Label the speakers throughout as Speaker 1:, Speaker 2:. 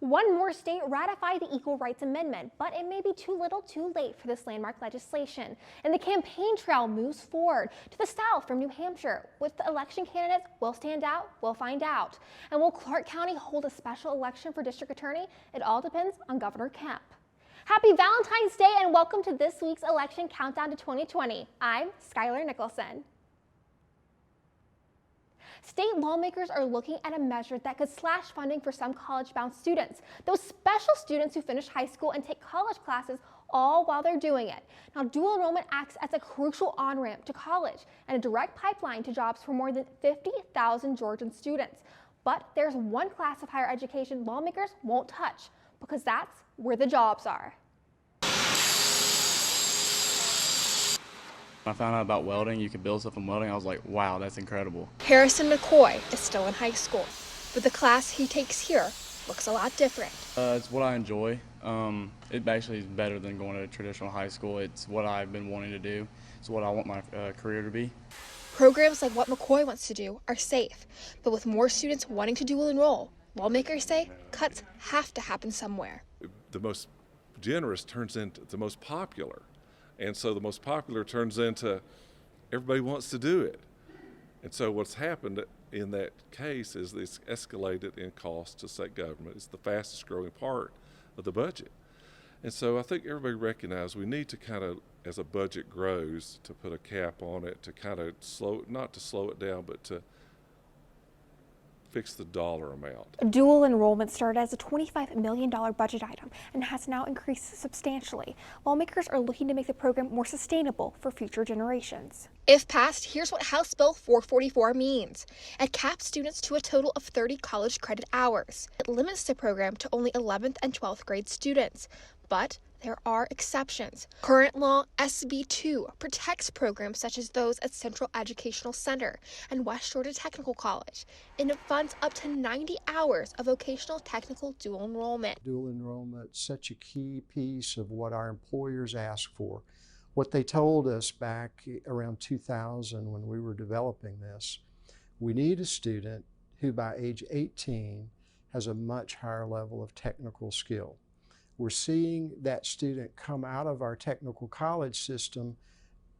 Speaker 1: One more state ratified the Equal Rights Amendment, but it may be too little too late for this landmark legislation. And the campaign trail moves forward to the south from New Hampshire. Which the election candidates will stand out, we'll find out. And will Clark County hold a special election for district attorney? It all depends on Governor Kemp. Happy Valentine's Day and welcome to this week's Election Countdown to 2020. I'm Skylar Nicholson. State lawmakers are looking at a measure that could slash funding for some college-bound students, those special students who finish high school and take college classes all while they're doing it. Now, dual enrollment acts as a crucial on-ramp to college and a direct pipeline to jobs for more than 50,000 Georgian students. But there's one class of higher education lawmakers won't touch, because that's where the jobs are.
Speaker 2: When I found out about welding, you could build stuff in welding, I was like, wow, that's incredible.
Speaker 1: Harrison McCoy is still in high school, but the class he takes here looks a lot different.
Speaker 2: It's what I enjoy. It actually is better than going to traditional high school. It's what I've been wanting to do. It's what I want my career to be.
Speaker 1: Programs like what McCoy wants to do are safe, but with more students wanting to dual enroll, lawmakers say cuts have to happen somewhere.
Speaker 3: The most generous turns into the most popular. And so the most popular turns into everybody wants to do it. And so what's happened in that case is it's escalated in cost to state government. It's the fastest growing part of the budget. And so I think everybody recognizes we need to kind of, as a budget grows, to put a cap on it, to kind of not to slow it down, but to fix the dollar amount.
Speaker 1: Dual enrollment started as a $25 million budget item and has now increased substantially. Lawmakers are looking to make the program more sustainable for future generations. If passed, here's what House Bill 444 means. It caps students to a total of 30 college credit hours. It limits the program to only 11th and 12th grade students, but there are exceptions. Current law SB 2 protects programs such as those at Central Educational Center and West Georgia Technical College, and it funds up to 90 hours of vocational technical dual enrollment.
Speaker 4: Dual enrollment is such a key piece of what our employers ask for. What they told us back around 2000 when we were developing this, we need a student who by age 18 has a much higher level of technical skill. We're seeing that student come out of our technical college system,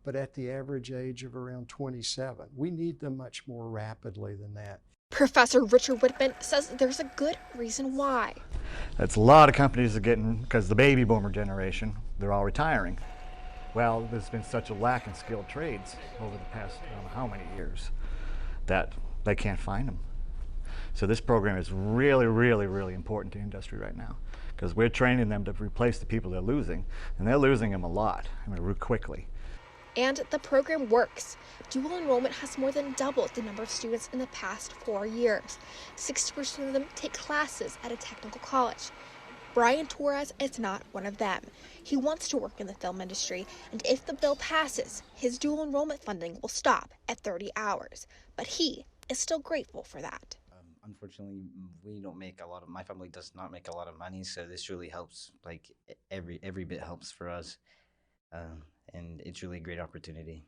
Speaker 4: but at the average age of around 27. We need them much more rapidly than that.
Speaker 1: Professor Richard Whitman says there's a good reason why.
Speaker 5: That's a lot of companies are getting, because the baby boomer generation, they're all retiring. Well, there's been such a lack in skilled trades over the past I don't know how many years that they can't find them. So this program is really, really, really important to industry right now, because we're training them to replace the people they're losing, and they're losing them a lot, real quickly.
Speaker 1: And the program works. Dual enrollment has more than doubled the number of students in the past 4 years. 60% of them take classes at a technical college. Brian Torres is not one of them. He wants to work in the film industry, and if the bill passes, his dual enrollment funding will stop at 30 hours. But he is still grateful for that.
Speaker 6: Unfortunately, we don't make a lot of, my family does not make a lot of money, so this really helps, like every bit helps for us, and it's really a great opportunity.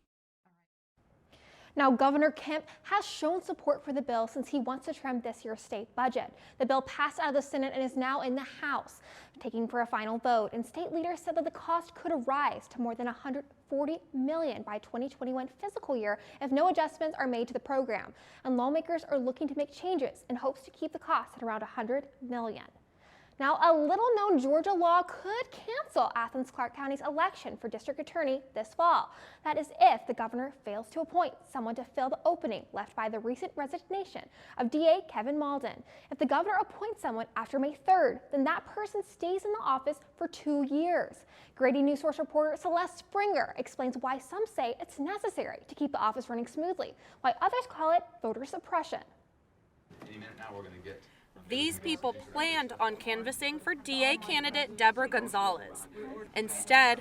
Speaker 1: Now, Governor Kemp has shown support for the bill since he wants to trim this year's state budget. The bill passed out of the Senate and is now in the House, taking for a final vote. And state leaders said that the cost could rise to more than $140 million by 2021 fiscal year if no adjustments are made to the program. And lawmakers are looking to make changes in hopes to keep the cost at around $100 million. Now, a little-known Georgia law could cancel Athens-Clarke County's election for district attorney this fall. That is if the governor fails to appoint someone to fill the opening left by the recent resignation of DA Kevin Malden. If the governor appoints someone after May 3rd, then that person stays in the office for 2 years. Grady News Source reporter Celeste Springer explains why some say it's necessary to keep the office running smoothly, while others call it voter suppression.
Speaker 7: Any minute now we're going to get...
Speaker 8: These people planned on canvassing for DA candidate Deborah Gonzalez. Instead,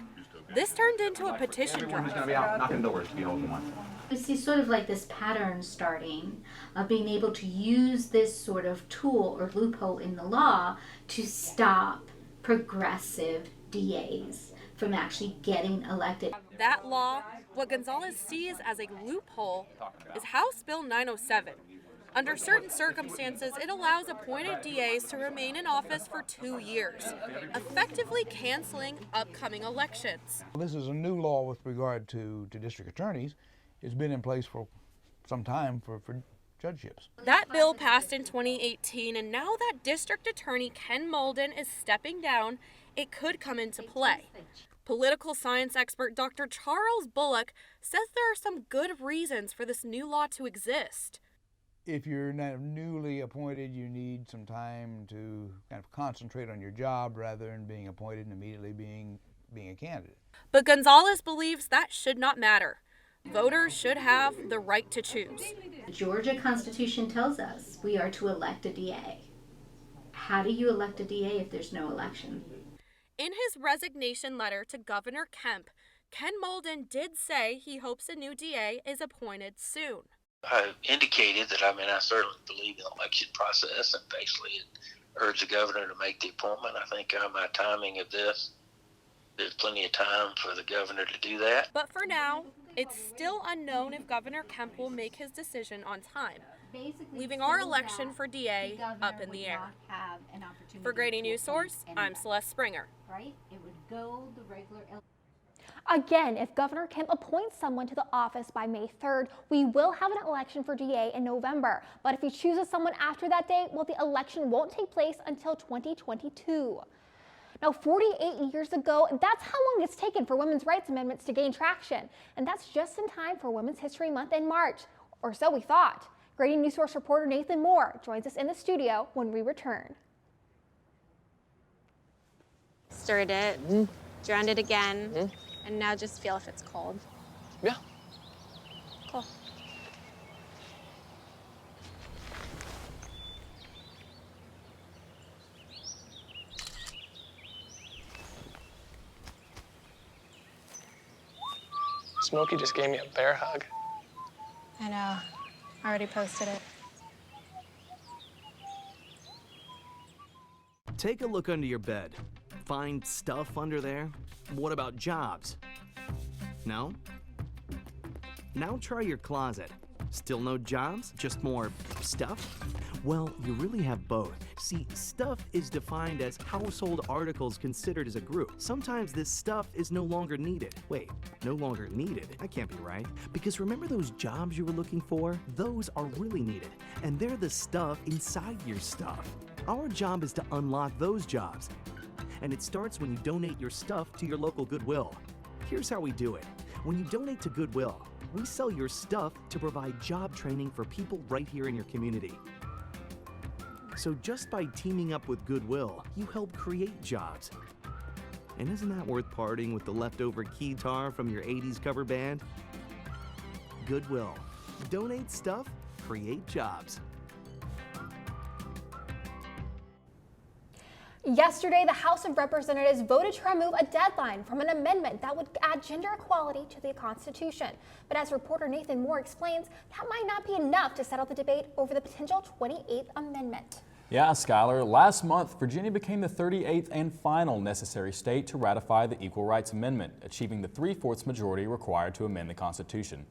Speaker 8: this turned into a petition drive.
Speaker 7: We're just going to be out knocking doors to be open one.
Speaker 9: We see sort of like this pattern starting of being able to use this sort of tool or loophole in the law to stop progressive DAs from actually getting elected.
Speaker 8: That law, what Gonzalez sees as a loophole, is House Bill 907, Under certain circumstances, it allows appointed DAs to remain in office for 2 years, effectively canceling upcoming elections.
Speaker 10: This is a new law with regard to district attorneys. It's been in place for some time for judgeships.
Speaker 8: That bill passed in 2018, and now that District Attorney Ken Molden is stepping down, it could come into play. Political science expert Dr. Charles Bullock says there are some good reasons for this new law to exist.
Speaker 10: If you're newly appointed, you need some time to kind of concentrate on your job rather than being appointed and immediately being a candidate.
Speaker 8: But Gonzalez believes that should not matter. Voters should have the right to choose.
Speaker 9: The Georgia Constitution tells us we are to elect a DA. How do you elect a DA if there's no election?
Speaker 8: In his resignation letter to Governor Kemp, Ken Molden did say he hopes a new DA is appointed soon.
Speaker 11: I indicated that I certainly believe in the election process and basically urged the governor to make the appointment. I think my timing of this, there's plenty of time for the governor to do that.
Speaker 8: But for now, it's still unknown if Governor Kemp will make his decision on time, leaving our election for DA up in the air. For Grady News Source, I'm Celeste Springer.
Speaker 9: Right? It would go the regular.
Speaker 1: Again, if Governor Kemp appoints someone to the office by May 3rd, we will have an election for DA in November. But if he chooses someone after that date, well, the election won't take place until 2022. Now, 48 years ago, that's how long it's taken for women's rights amendments to gain traction. And that's just in time for Women's History Month in March, or so we thought. Grady News Source reporter Nathan Moore joins us in the studio when we return.
Speaker 12: Stirred it, drowned it again, and now just feel if it's cold.
Speaker 13: Yeah.
Speaker 12: Cool.
Speaker 13: Smokey just gave me a bear hug.
Speaker 12: I know. I already posted it.
Speaker 14: Take a look under your bed. Find stuff under there? What about jobs? No? Now try your closet. Still no jobs? Just more stuff? Well, you really have both. See, stuff is defined as household articles considered as a group. Sometimes this stuff is no longer needed. Wait, no longer needed? That can't be right. Because remember those jobs you were looking for? Those are really needed. And they're the stuff inside your stuff. Our job is to unlock those jobs. And it starts when you donate your stuff to your local Goodwill. Here's how we do it. When you donate to Goodwill, we sell your stuff to provide job training for people right here in your community. So just by teaming up with Goodwill, you help create jobs. And isn't that worth parting with the leftover keytar from your 80s cover band? Goodwill. Donate stuff, create jobs.
Speaker 1: Yesterday, the House of Representatives voted to remove a deadline from an amendment that would add gender equality to the Constitution. But as reporter Nathan Moore explains, that might not be enough to settle the debate over the potential 28th Amendment.
Speaker 15: Yeah, Skylar, last month, Virginia became the 38th and final necessary state to ratify the Equal Rights Amendment, achieving the 3/4 majority required to amend the Constitution.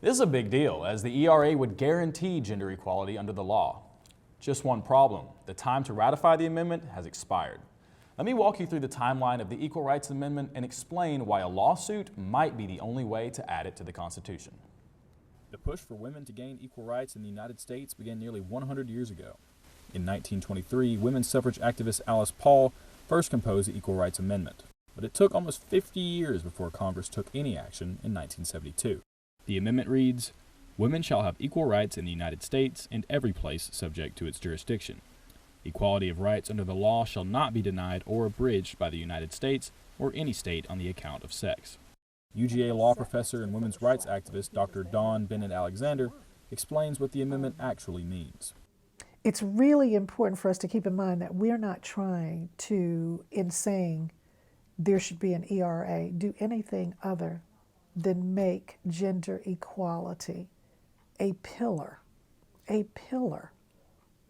Speaker 15: This is a big deal, as the ERA would guarantee gender equality under the law. Just one problem: the time to ratify the amendment has expired. Let me walk you through the timeline of the Equal Rights Amendment and explain why a lawsuit might be the only way to add it to the Constitution.
Speaker 16: The push for women to gain equal rights in the United States began nearly 100 years ago. In 1923, women's suffrage activist Alice Paul first composed the Equal Rights Amendment, but it took almost 50 years before Congress took any action in 1972. The amendment reads, "Women shall have equal rights in the United States and every place subject to its jurisdiction. Equality of rights under the law shall not be denied or abridged by the United States or any state on the account of sex." UGA law professor and women's rights activist Dr. Dawn Bennett Alexander explains what the amendment actually means.
Speaker 17: It's really important for us to keep in mind that we're not trying to, in saying there should be an ERA, do anything other than make gender equality a pillar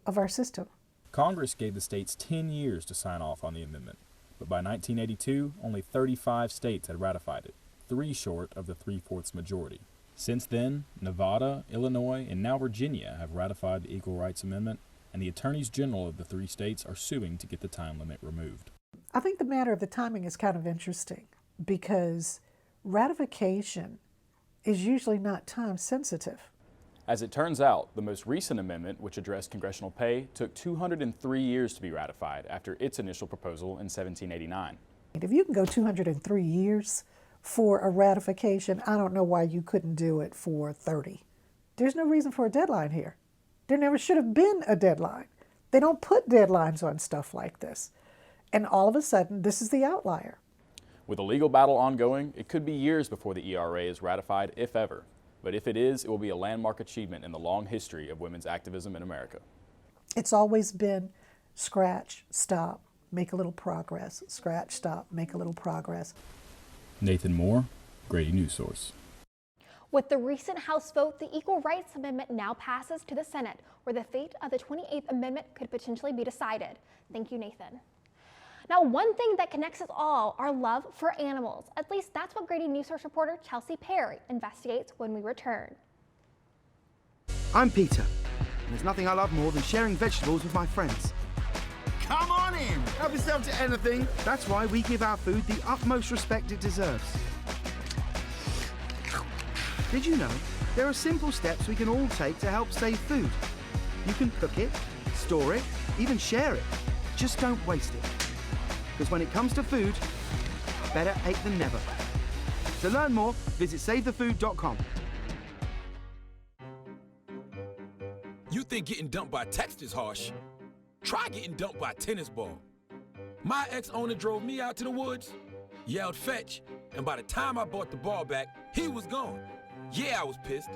Speaker 17: of our system.
Speaker 16: Congress gave the states 10 years to sign off on the amendment, but by 1982, only 35 states had ratified it, 3 short of the 3/4 majority. Since then, Nevada, Illinois, and now Virginia have ratified the Equal Rights Amendment, and the attorneys general of the 3 states are suing to get the time limit removed.
Speaker 17: I think the matter of the timing is kind of interesting because ratification is usually not time sensitive.
Speaker 15: As it turns out, the most recent amendment, which addressed congressional pay, took 203 years to be ratified after its initial proposal in 1789.
Speaker 17: If you can go 203 years for a ratification, I don't know why you couldn't do it for 30. There's no reason for a deadline here. There never should have been a deadline. They don't put deadlines on stuff like this. And all of a sudden, this is the outlier.
Speaker 15: With a legal battle ongoing, it could be years before the ERA is ratified, if ever. But if it is, it will be a landmark achievement in the long history of women's activism in America.
Speaker 17: It's always been scratch, stop, make a little progress. Scratch, stop, make a little progress.
Speaker 16: Nathan Moore, Grady News Source.
Speaker 1: With the recent House vote, the Equal Rights Amendment now passes to the Senate, where the fate of the 28th Amendment could potentially be decided. Thank you, Nathan. Now, one thing that connects us all, our love for animals. At least that's what Grady News Source reporter Chelsea Perry investigates when we return.
Speaker 18: I'm Peter, and there's nothing I love more than sharing vegetables with my friends. Come on in, help yourself to anything. That's why we give our food the utmost respect it deserves. Did you know there are simple steps we can all take to help save food? You can cook it, store it, even share it. Just don't waste it. Because when it comes to food, better ate than never. To learn more, visit SaveTheFood.com.
Speaker 19: You think getting dumped by text is harsh? Try getting dumped by a tennis ball. My ex-owner drove me out to the woods, yelled fetch, and by the time I brought the ball back, he was gone. Yeah, I was pissed.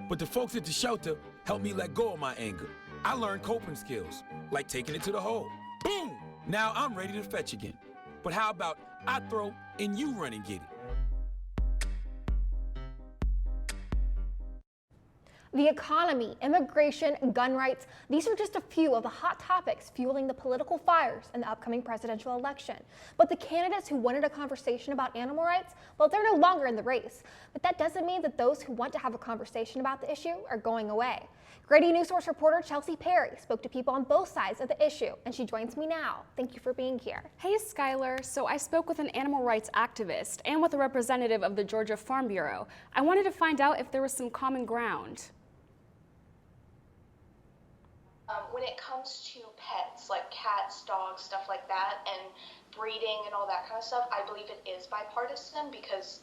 Speaker 19: But the folks at the shelter helped me let go of my anger. I learned coping skills, like taking it to the hole. Boom! Now I'm ready to fetch again. But how about I throw and you run and get it?
Speaker 1: The economy, immigration, gun rights, these are just a few of the hot topics fueling the political fires in the upcoming presidential election. But the candidates who wanted a conversation about animal rights, well, they're no longer in the race. But that doesn't mean that those who want to have a conversation about the issue are going away. Grady News Source reporter Chelsea Perry spoke to people on both sides of the issue, and she joins me now. Thank you for being here.
Speaker 20: Hey, Skylar. So I spoke with an animal rights activist and with a representative of the Georgia Farm Bureau. I wanted to find out if there was some common ground.
Speaker 21: When it comes to pets, like cats, dogs, stuff like that, and breeding and all that kind of stuff, I believe it is bipartisan because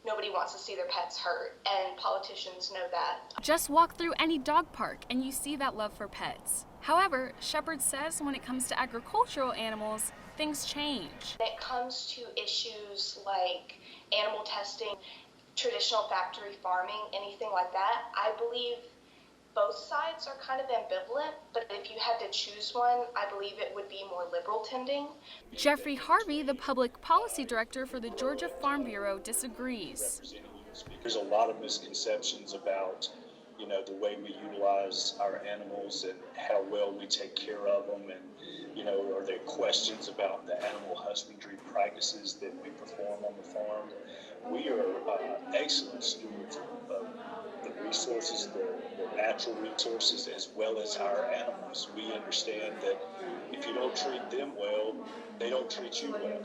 Speaker 21: nobody wants to see their pets hurt, and politicians know that.
Speaker 20: Just walk through any dog park and you see that love for pets. However, Shepard says when it comes to agricultural animals, things change.
Speaker 21: When it comes to issues like animal testing, traditional factory farming, anything like that, I believe both sides are kind of ambivalent, but if you had to choose one, I believe it would be more liberal tending.
Speaker 20: Jeffrey Harvey, the public policy director for the Georgia Farm Bureau, disagrees.
Speaker 22: There's a lot of misconceptions about, the way we utilize our animals and how well we take care of them, and, are there questions about the animal husbandry practices that we perform on the farm? We are excellent stewards of the resources, the natural resources, as well as our animals. We understand that if you don't treat them well, they don't treat you well.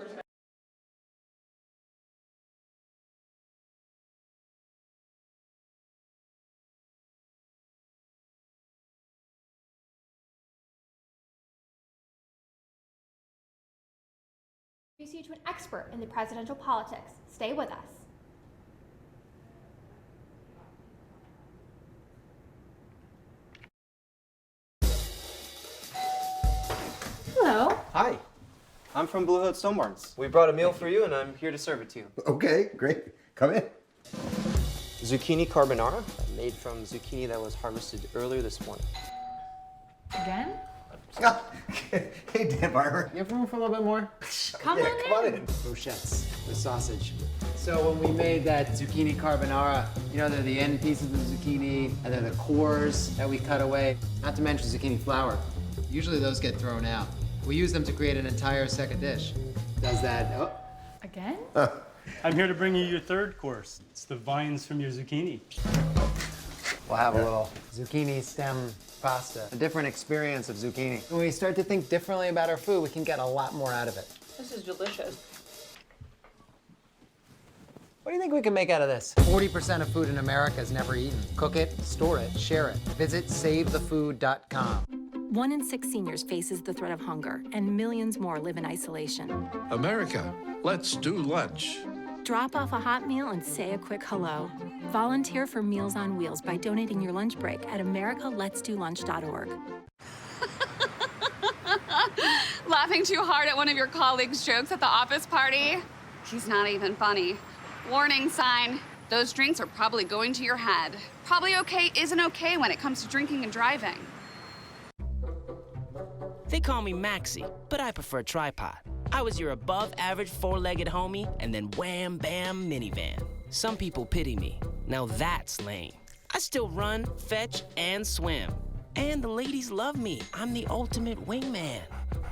Speaker 1: Introduce you to an expert in the presidential politics. Stay with us.
Speaker 23: Hello.
Speaker 24: Hi, I'm from Blue Hood Stone Barns. We brought a meal for you and I'm here to serve it to you.
Speaker 25: Okay, great. Come in.
Speaker 24: Zucchini carbonara, made from zucchini that was harvested earlier this morning.
Speaker 23: Again?
Speaker 25: Hey, Dan Barber.
Speaker 24: You have room for a little bit more?
Speaker 23: Come on in.
Speaker 24: Brochettes with sausage. So when we made that zucchini carbonara, they're the end pieces of the zucchini and they're the cores that we cut away. Not to mention zucchini flour. Usually those get thrown out. We use them to create an entire second dish. Does that,
Speaker 23: Again?
Speaker 2: I'm here to bring you your third course. It's the vines from your zucchini.
Speaker 24: We'll have a little zucchini stem pasta, a different experience of zucchini. When we start to think differently about our food, we can get a lot more out of it.
Speaker 3: This is delicious.
Speaker 24: What do you think we can make out of this? 40% of food in America is never eaten. Cook it, store it, share it. Visit SaveTheFood.com.
Speaker 4: 1 in 6 seniors faces the threat of hunger, and millions more live in isolation.
Speaker 5: America, let's do lunch.
Speaker 4: Drop off a hot meal and say a quick hello. Volunteer for Meals on Wheels by donating your lunch break at americaletsdolunch.org.
Speaker 6: Laughing too hard at one of your colleagues' jokes at the office party? He's not even funny. Warning sign, those drinks are probably going to your head. Probably okay isn't okay when it comes to drinking and driving.
Speaker 26: They call me Maxie, but I prefer tripod. I was your above-average four-legged homie, and then wham, bam, minivan. Some people pity me. Now that's lame. I still run, fetch, and swim. And the ladies love me. I'm the ultimate wingman.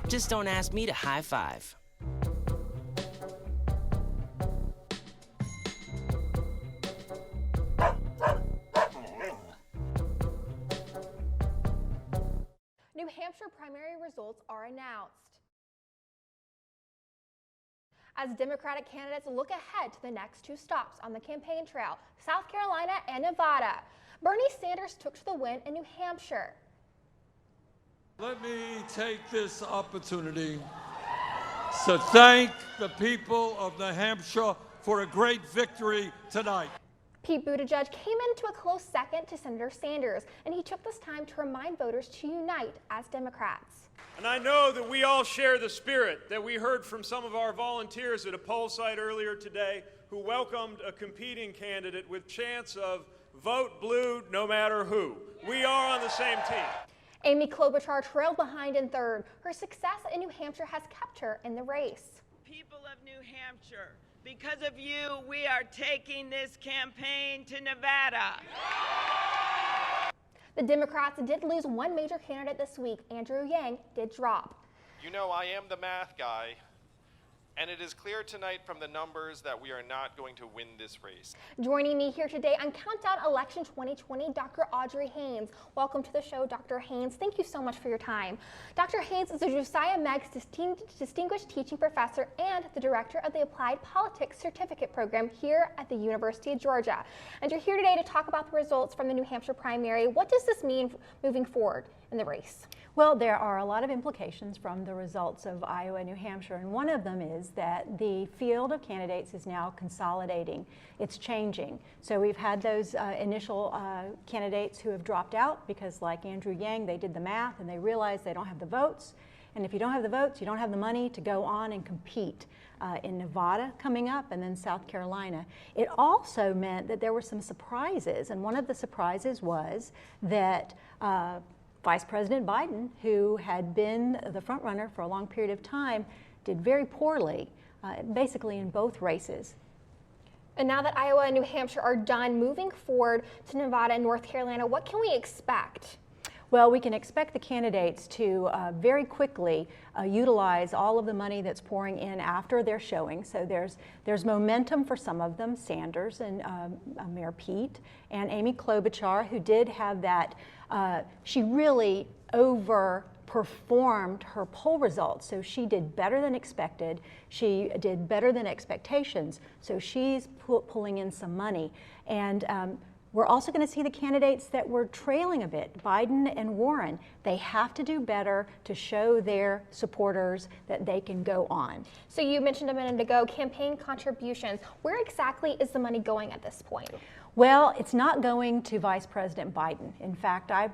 Speaker 26: Just don't ask me to high five.
Speaker 1: New Hampshire primary results are announced. As Democratic candidates look ahead to the next 2 stops on the campaign trail, South Carolina and Nevada, Bernie Sanders took to the win in New Hampshire.
Speaker 27: Let me take this opportunity to thank the people of New Hampshire for a great victory tonight.
Speaker 1: Pete Buttigieg came into a close second to Senator Sanders, and he took this time to remind voters to unite as Democrats.
Speaker 28: And I know that we all share the spirit that we heard from some of our volunteers at a poll site earlier today who welcomed a competing candidate with chants of vote blue no matter who. We are on the same team.
Speaker 1: Amy Klobuchar trailed behind in third. Her success in New Hampshire has kept her in the race.
Speaker 29: People of New Hampshire, because of you, we are taking this campaign to Nevada.
Speaker 1: The Democrats did lose one major candidate this week. Andrew Yang did drop.
Speaker 30: You know, I am the math guy, and it is clear tonight from the numbers that we are not going to win this race.
Speaker 1: Joining me here today on Countdown Election 2020, Dr. Audrey Haines. Welcome to the show, Dr. Haines. Thank you so much for your time. Dr. Haines is a Josiah Meggs Distinguished Teaching Professor and the Director of the Applied Politics Certificate Program here at the University of Georgia. And you're here today to talk about the results from the New Hampshire primary. What does this mean moving forward in the race?
Speaker 31: Well, there are a lot of implications from the results of Iowa and New Hampshire, and one of them is that the field of candidates is now consolidating. It's changing. So we've had those initial candidates who have dropped out because, like Andrew Yang, they did the math and they realized they don't have the votes. And if you don't have the votes, you don't have the money to go on and compete in Nevada coming up and then South Carolina. It also meant that there were some surprises, and one of the surprises was that Vice President Biden, who had been the front runner for a long period of time, did very poorly, basically in both races.
Speaker 1: And now that Iowa and New Hampshire are done, moving forward to Nevada and North Carolina, what can we expect?
Speaker 31: Well, we can expect the candidates to very quickly utilize all of the money that's pouring in after their showing. So there's momentum for some of them, Sanders and Mayor Pete, and Amy Klobuchar, who did have that, she really overperformed her poll results. So she did better than expected. She did better than expectations. So she's pulling in some money. And we're also going to see the candidates that were trailing a bit, Biden and Warren. They have to do better to show their supporters that they can go on.
Speaker 1: So you mentioned a minute ago campaign contributions. Where exactly is the money going at this point?
Speaker 31: Well, it's not going to Vice President Biden. In fact, I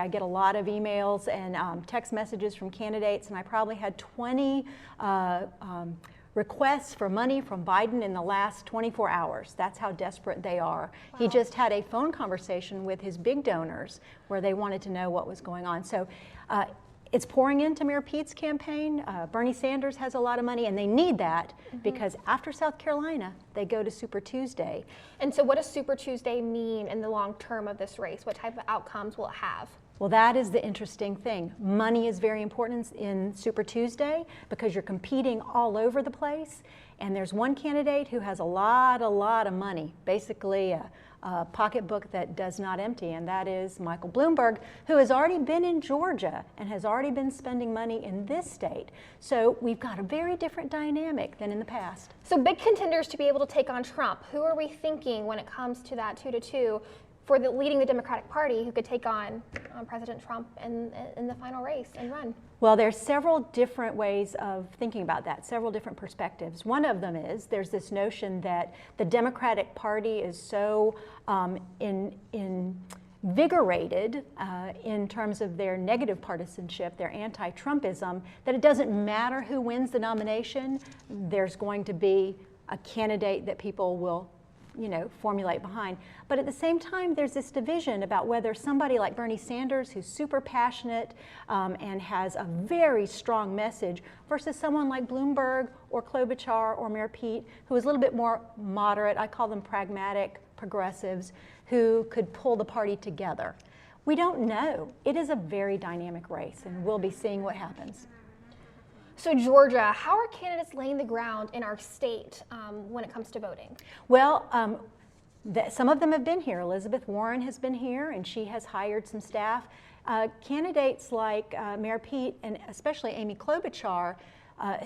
Speaker 31: get a lot of emails and text messages from candidates, and I probably had 20 requests for money from Biden in the last 24 hours. That's how desperate they are. Wow. He just had a phone conversation with his big donors where they wanted to know what was going on. So it's pouring into Mayor Pete's campaign. Bernie Sanders has a lot of money, and they need that because after South Carolina, they go to Super Tuesday.
Speaker 1: And so what does Super Tuesday mean in the long term of this race? What type of outcomes will it have?
Speaker 31: Well, that is the interesting thing. Money is very important in Super Tuesday because you're competing all over the place. And there's one candidate who has a lot of money, basically a pocketbook that does not empty, and that is Michael Bloomberg, who has already been in Georgia and has already been spending money in this state. So we've got a very different dynamic than in the past.
Speaker 1: So big contenders to be able to take on Trump. Who are we thinking when it comes to that 2-2 for leading the Democratic Party who could take on President Trump in the final race and run?
Speaker 31: Well, there's several different ways of thinking about that, several different perspectives. One of them is there's this notion that the Democratic Party is so invigorated in terms of their negative partisanship, their anti-Trumpism, that it doesn't matter who wins the nomination, there's going to be a candidate that people will formulate behind. But at the same time, there's this division about whether somebody like Bernie Sanders, who's super passionate and has a very strong message, versus someone like Bloomberg or Klobuchar or Mayor Pete, who is a little bit more moderate, I call them pragmatic progressives, who could pull the party together. We don't know. It is a very dynamic race, and we'll be seeing what happens.
Speaker 1: So Georgia, how are candidates laying the ground in our state when it comes to voting?
Speaker 31: Well, some of them have been here. Elizabeth Warren has been here, and she has hired some staff. Candidates like Mayor Pete and especially Amy Klobuchar,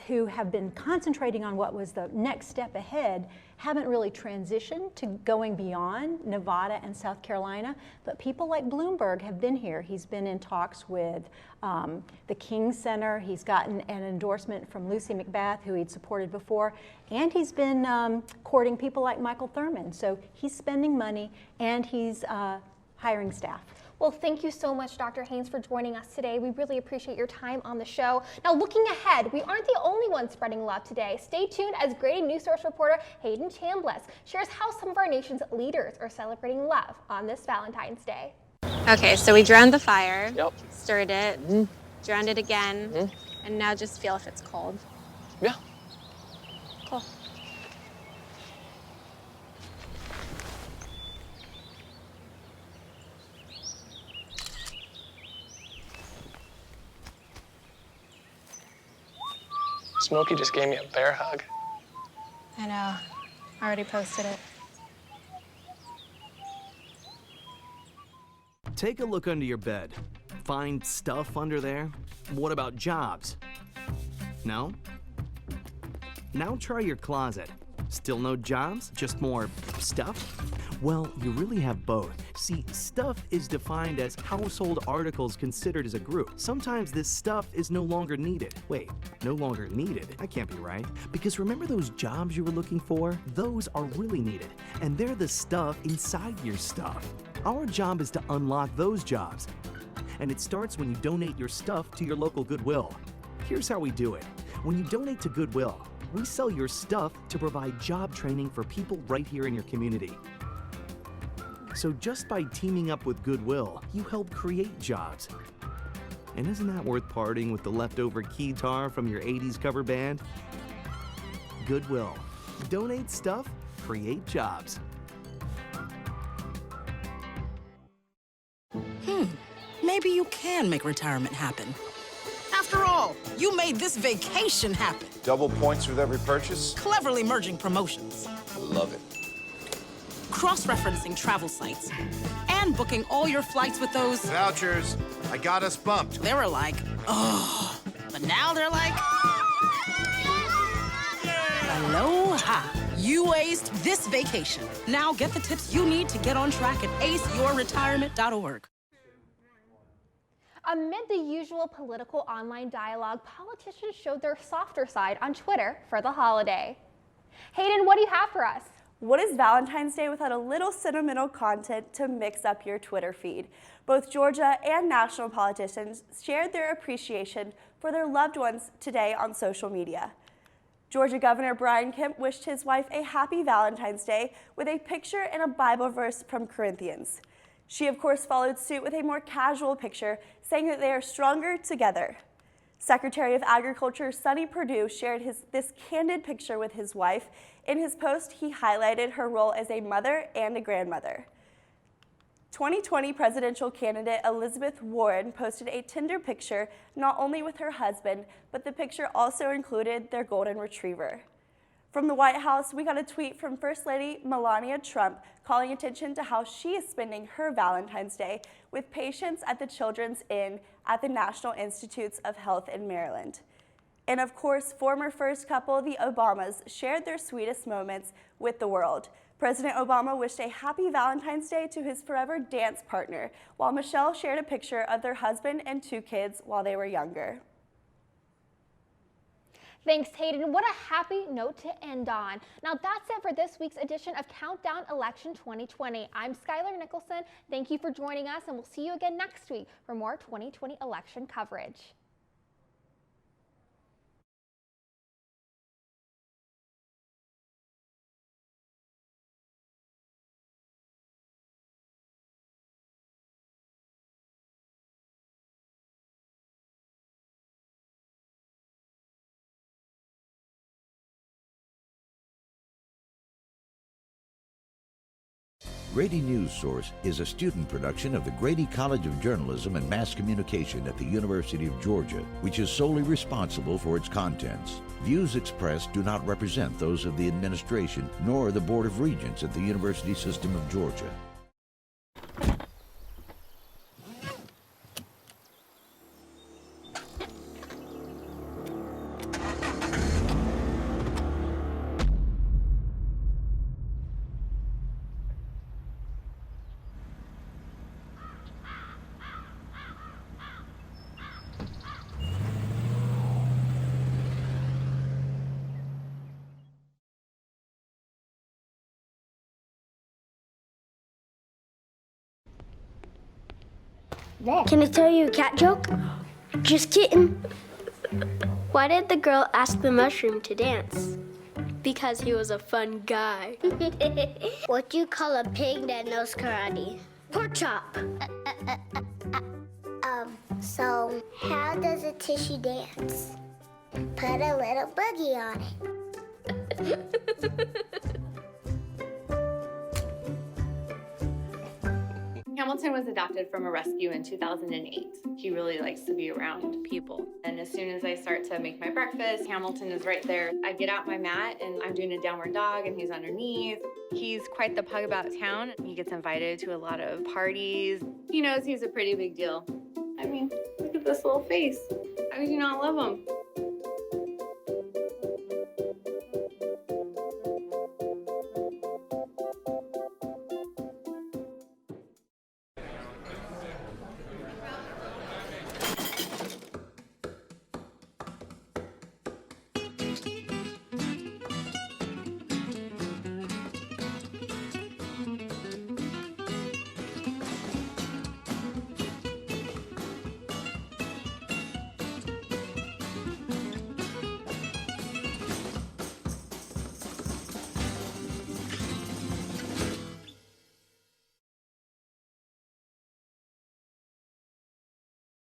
Speaker 31: who have been concentrating on what was the next step ahead, haven't really transitioned to going beyond Nevada and South Carolina. But people like Bloomberg have been here. He's been in talks with the King Center. He's gotten an endorsement from Lucy McBath, who he'd supported before. And he's been courting people like Michael Thurmond. So he's spending money and he's hiring staff.
Speaker 1: Well, thank you so much, Dr. Haines, for joining us today. We really appreciate your time on the show. Now, looking ahead, we aren't the only ones spreading love today. Stay tuned as Grady News Source reporter Hayden Chambliss shares how some of our nation's leaders are celebrating love on this Valentine's Day.
Speaker 3: Okay, so we drowned the fire, stirred it, drowned it again, and now just feel if it's cold.
Speaker 7: Yeah.
Speaker 3: Cool.
Speaker 7: Smokey just gave me a bear hug.
Speaker 3: I know. I already posted it.
Speaker 8: Take a look under your bed. Find stuff under there? What about jobs? No? Now try your closet. Still no jobs? Just more stuff? Well, you really have both. See, stuff is defined as household articles considered as a group. Sometimes this stuff is no longer needed. Wait, no longer needed? That can't be right. Because remember those jobs you were looking for? Those are really needed, and they're the stuff inside your stuff. Our job is to unlock those jobs, and it starts when you donate your stuff to your local Goodwill. Here's how we do it. When you donate to Goodwill, we sell your stuff to provide job training for people right here in your community. So just by teaming up with Goodwill, you help create jobs. And isn't that worth parting with the leftover keytar from your 80s cover band? Goodwill. Donate stuff, create jobs.
Speaker 9: Maybe you can make retirement happen. After all, you made this vacation happen.
Speaker 5: Double points with every purchase?
Speaker 9: Cleverly merging promotions.
Speaker 5: I love it.
Speaker 9: Cross-referencing travel sites. And booking all your flights with those...
Speaker 5: Vouchers. I got us bumped.
Speaker 9: They were like, oh. But now they're like... Aloha. You aced this vacation. Now get the tips you need to get on track at aceyourretirement.org.
Speaker 1: Amid the usual political online dialogue, politicians showed their softer side on Twitter for the holiday. Hayden, what do you have for us?
Speaker 10: What is Valentine's Day without a little sentimental content to mix up your Twitter feed? Both Georgia and national politicians shared their appreciation for their loved ones today on social media. Georgia Governor Brian Kemp wished his wife a happy Valentine's Day with a picture and a Bible verse from Corinthians. She, of course, followed suit with a more casual picture, saying that they are stronger together. Secretary of Agriculture Sonny Perdue shared this candid picture with his wife. In his post, he highlighted her role as a mother and a grandmother. 2020 presidential candidate Elizabeth Warren posted a Tinder picture not only with her husband, but the picture also included their golden retriever. From the White House, we got a tweet from First Lady Melania Trump calling attention to how she is spending her Valentine's Day with patients at the Children's Inn at the National Institutes of Health in Maryland. And of course, former first couple, the Obamas, shared their sweetest moments with the world. President Obama wished a happy Valentine's Day to his forever dance partner, while Michelle shared a picture of their husband and 2 kids while they were younger.
Speaker 1: Thanks, Hayden. What a happy note to end on. Now that's it for this week's edition of Countdown Election 2020. I'm Skylar Nicholson. Thank you for joining us, and we'll see you again next week for more 2020 election coverage.
Speaker 11: Grady News Source is a student production of the Grady College of Journalism and Mass Communication at the University of Georgia, which is solely responsible for its contents. Views expressed do not represent those of the administration nor the Board of Regents at the University System of Georgia.
Speaker 12: Can I tell you a cat joke? Just kidding. Why did the girl ask the mushroom to dance? Because he was a fun guy. What do you call a pig that knows karate? Pork chop. So how does a tissue dance? Put a little boogie on it.
Speaker 13: Hamilton was adopted from a rescue in 2008. He really likes to be around people. And as soon as I start to make my breakfast, Hamilton is right there. I get out my mat and I'm doing a downward dog and he's underneath. He's quite the pug about town. He gets invited to a lot of parties. He knows he's a pretty big deal. I mean, look at this little face. How could you not love him?